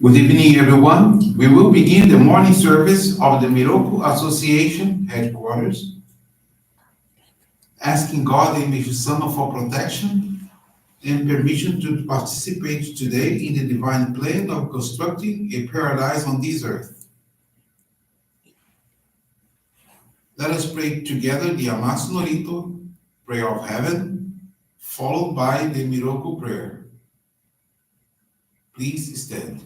Good evening, everyone. We will begin the morning service of the Miroku Association headquarters, asking God and Meishu-sama for protection and permission to participate today in the divine plan of constructing a paradise on this earth. Let us pray together the Amatsu-Norito, Prayer of Heaven, followed by the Miroku Prayer. Please stand.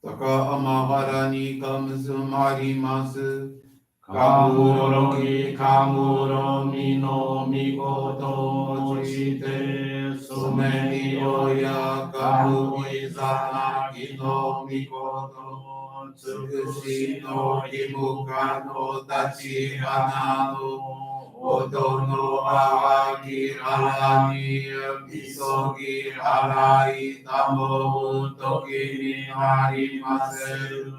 Taka amahara ni kamsumarimasu. Kamuro ni kamuro mino mikoto chite sumeni oya kamu izana kino mikoto tsukushi no himuka no tachi hanano oto no awaki arani misogi arai tamo toki ni harimasu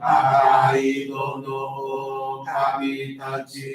Arai dono kami tachi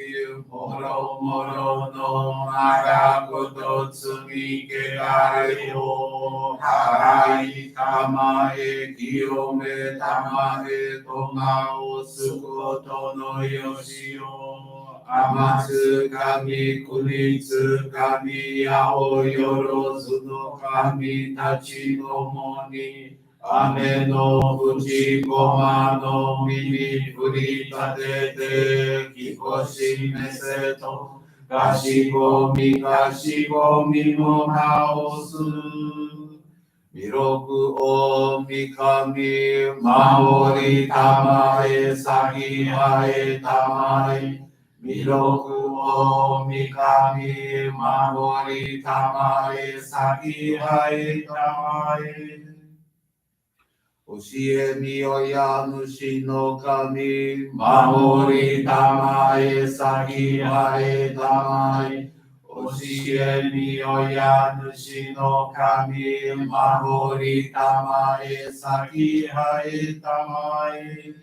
moro moro no marakoto tsumi kegare o harai kamae kiyome tamae tongao sukoto no yoshio amatsu kami kunitsu kami yao yorozu no kami tachi no moni Ame no fuji koma no mimi furita te kikoshi meseto kashigo mi mo haosu Miroku o mikami maori tamae sagi hae tamae Miroku o mikami maori tamae sagi hae tamae Oshie mi oya nushi no kami Mahori tamae sagi hae tamae Oshie mi oya nushi no kami Mahori tamae sagi hae tamae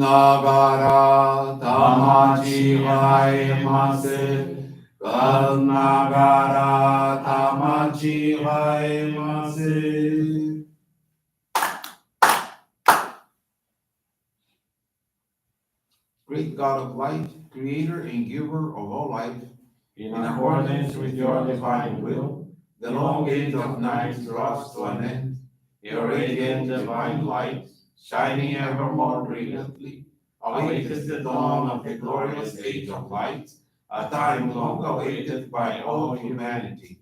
Nagara tamachi haemase Nagara tamachi haemase Great God of light, creator and giver of all life, in accordance with your divine will, the long age of night draws to an end. Your radiant divine light, shining ever more brilliantly, awakens the dawn of the glorious age of light, a time long awaited by all humanity.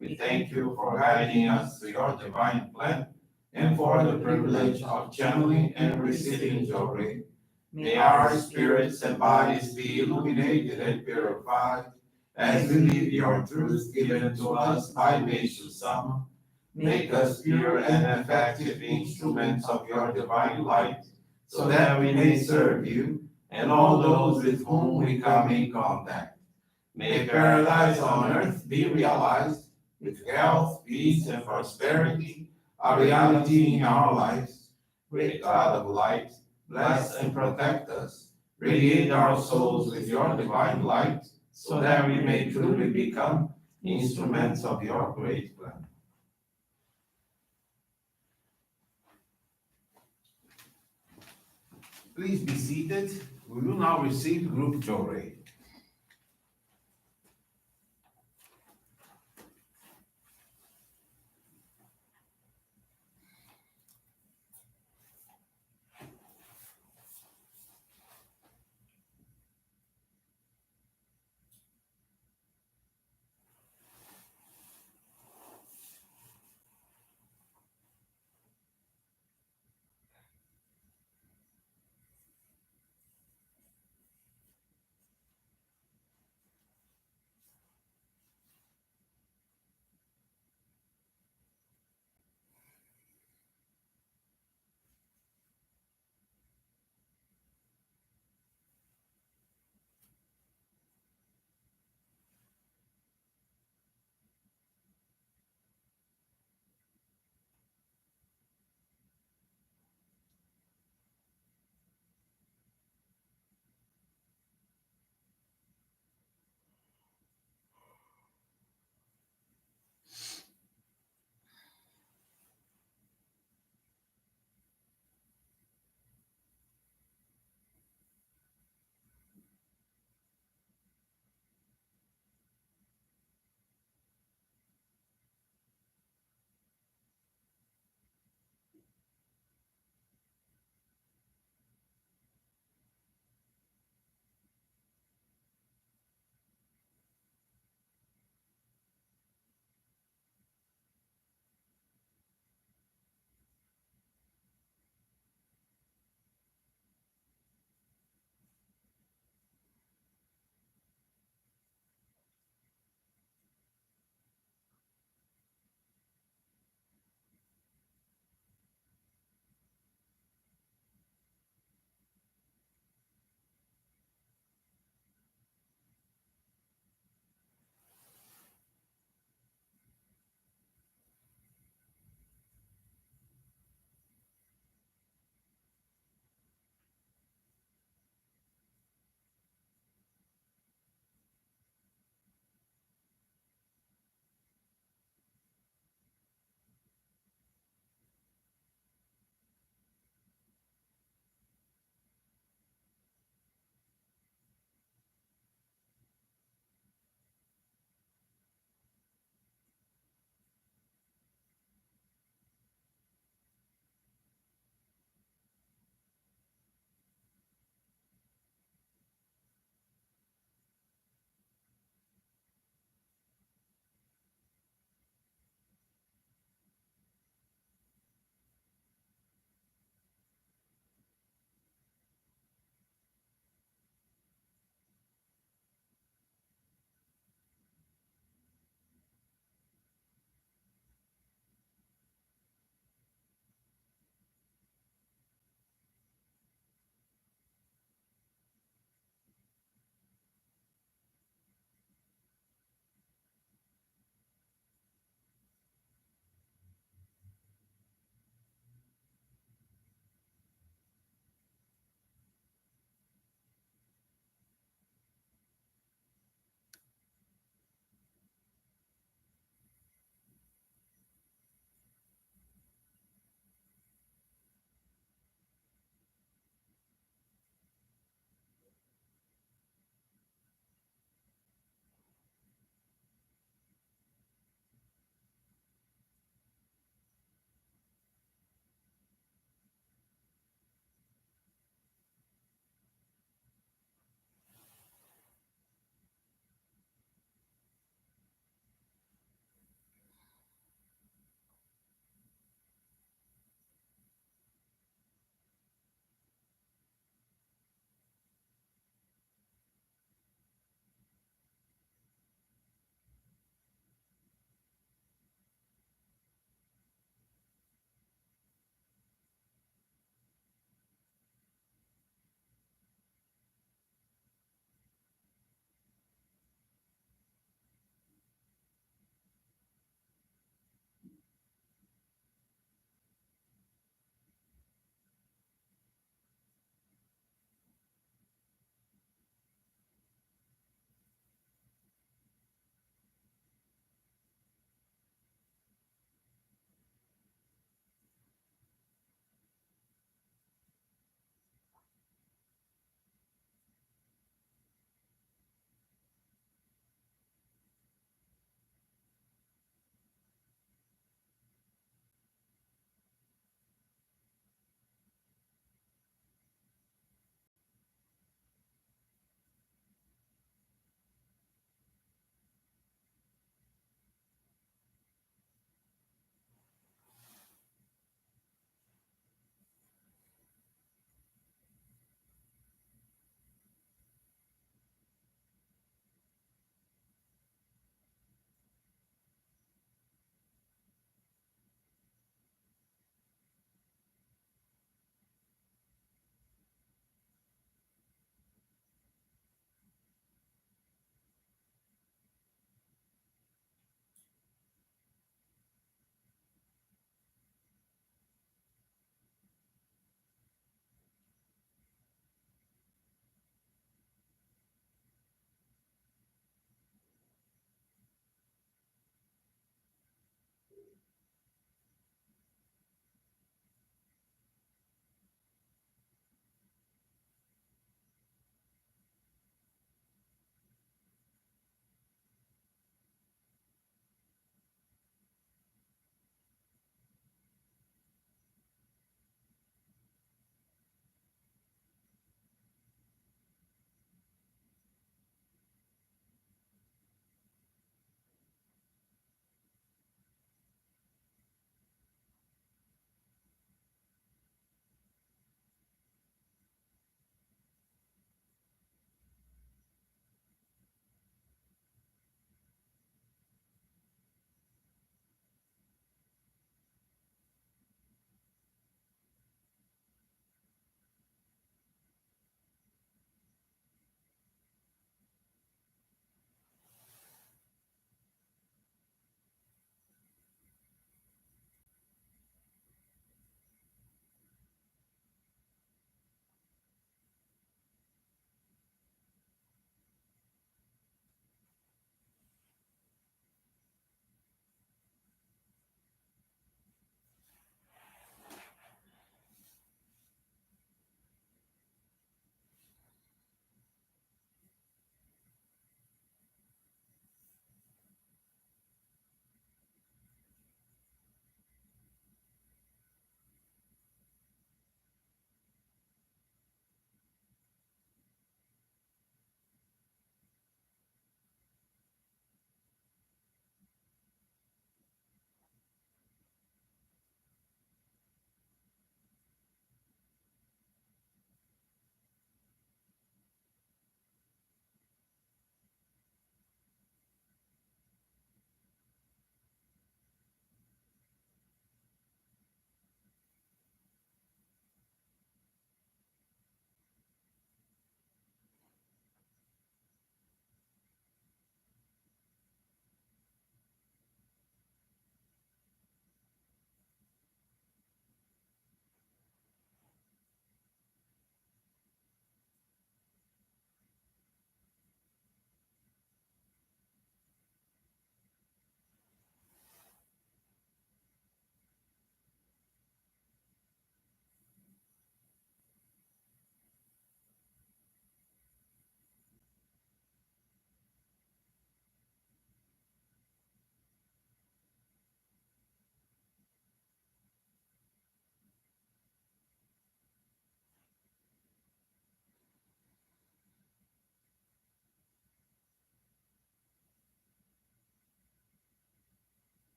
We thank you for guiding us to your divine plan and for the privilege of channeling and receiving Johrei. May our spirits and bodies be illuminated and purified as we live your truth given to us by Meishu-sama. Make us pure and effective instruments of your divine light, so that we may serve you and all those with whom we come in contact. May paradise on earth be realized with health, peace, and prosperity, a reality in our lives. Great God of light, bless and protect us. Radiate our souls with your divine light, so that we may truly become instruments of your great plan. Please be seated. We will now receive group Johrei.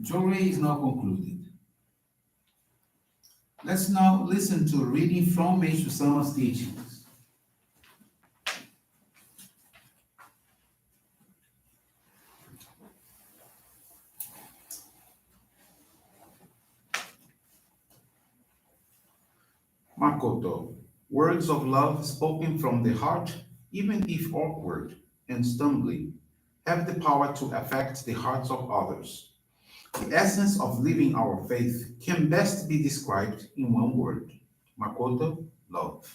Johrei is now concluded. Let's now listen to a reading from Meishu-sama's teachings. Makoto, words of love spoken from the heart, even if awkward and stumbling, have the power to affect the hearts of others. The essence of living our faith can best be described in one word. Makoto, love.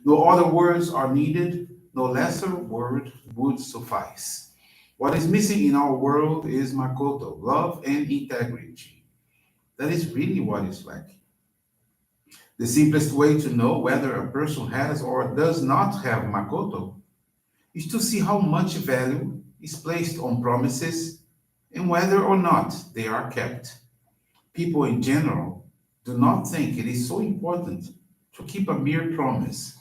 No other words are needed, no lesser word would suffice. What is missing in our world is Makoto, love and integrity. That is really what is lacking. The simplest way to know whether a person has or does not have Makoto is to see how much value is placed on promises and whether or not they are kept. People in general do not think it is so important to keep a mere promise,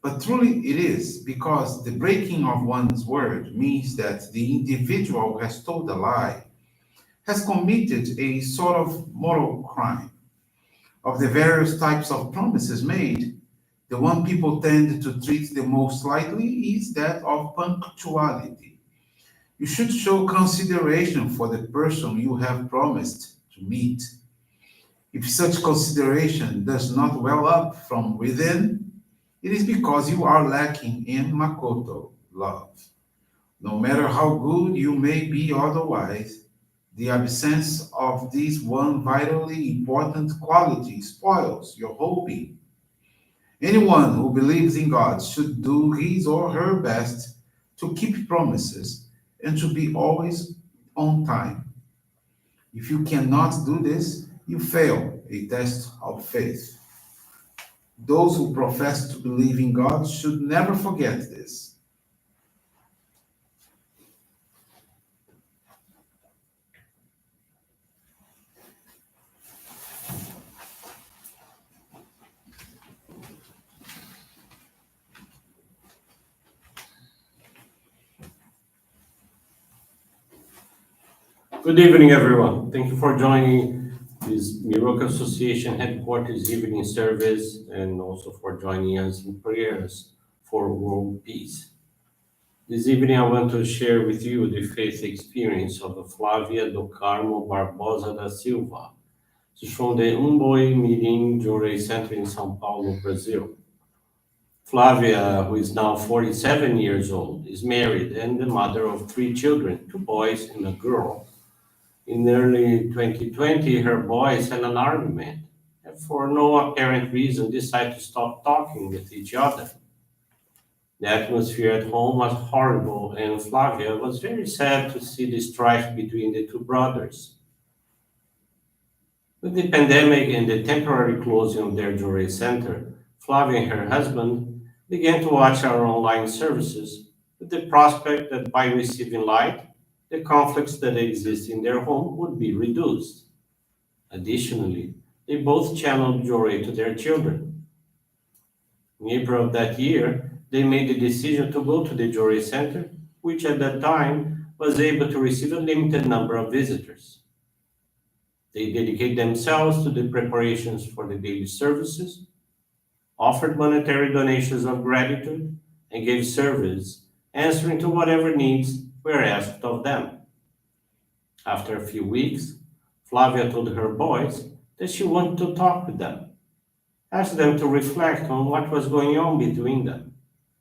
but truly it is because the breaking of one's word means that the individual has told a lie, has committed a sort of moral crime. Of the various types of promises made, the one people tend to treat the most lightly is that of punctuality. You should show consideration for the person you have promised to meet. If such consideration does not well up from within, it is because you are lacking in Makoto, love. No matter how good you may be otherwise, the absence of this one vitally important quality spoils your whole being. Anyone who believes in God should do his or her best to keep promises and to be always on time. If you cannot do this, you fail a test of faith. Those who profess to believe in God should never forget this. Good evening, everyone. Thank you for joining this Miroku Association headquarters evening service and also for joining us in prayers for world peace. This evening, I want to share with you the faith experience of Flávia do Carmo Barbosa da Silva. She's from the Boy Meeting Johrei Center in São Paulo, Brazil. Flavia, who is now 47 years old, is married and the mother of 3 children, 2 boys and a girl. In early 2020, her boys had an argument and for no apparent reason decided to stop talking with each other. The atmosphere at home was horrible and Flavia was very sad to see the strife between the 2 brothers. With the pandemic and the temporary closing of their Johrei Center, Flavia and her husband began to watch our online services with the prospect that by receiving light, the conflicts that exist in their home would be reduced. Additionally, they both channeled Johrei to their children. In April of that year, they made the decision to go to the Johrei Center, which at that time was able to receive a limited number of visitors. They dedicate themselves to the preparations for the daily services, offered monetary donations of gratitude, and gave service, answering to whatever needs were asked of them. After a few weeks, Flavia told her boys that she wanted to talk with them, asked them to reflect on what was going on between them,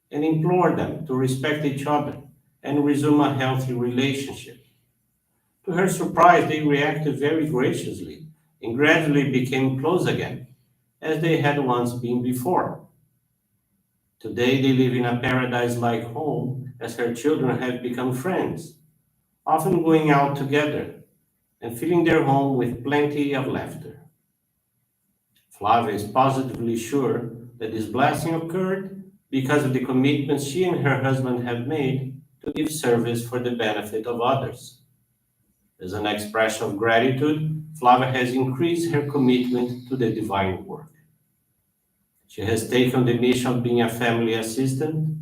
and implored them to respect each other and resume a healthy relationship. To her surprise, they reacted very graciously and gradually became close again, as they had once been before. Today, they live in a paradise like home as her children have become friends, often going out together and filling their home with plenty of laughter. Flavia is positively sure that this blessing occurred because of the commitments she and her husband have made to give service for the benefit of others. As an expression of gratitude, Flavia has increased her commitment to the divine work. She has taken the mission of being a family assistant,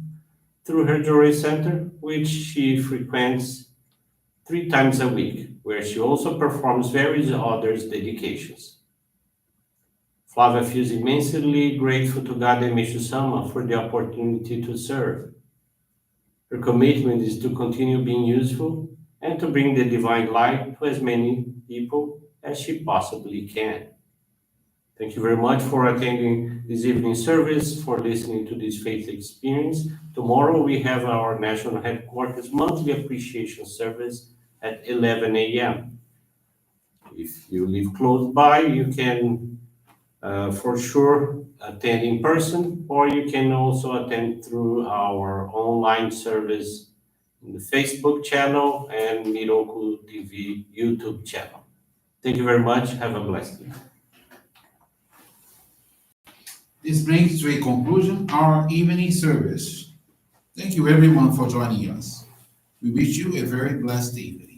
through her Johrei Center, which she frequents 3 times a week, where she also performs various other dedications. Flávia feels immensely grateful to God and Meishu-sama for the opportunity to serve. Her commitment is to continue being useful and to bring the divine light to as many people as she possibly can. Thank you very much for attending this evening service, for listening to this faith experience. Tomorrow we have our national headquarters monthly appreciation service at 11 a.m. If you live close by, you can for sure attend in person, or you can also attend through our online service in the Facebook channel and Miroku TV YouTube channel. Thank you very much. Have a blessed day. This brings to a conclusion our evening service. Thank you everyone for joining us. We wish you a very blessed evening.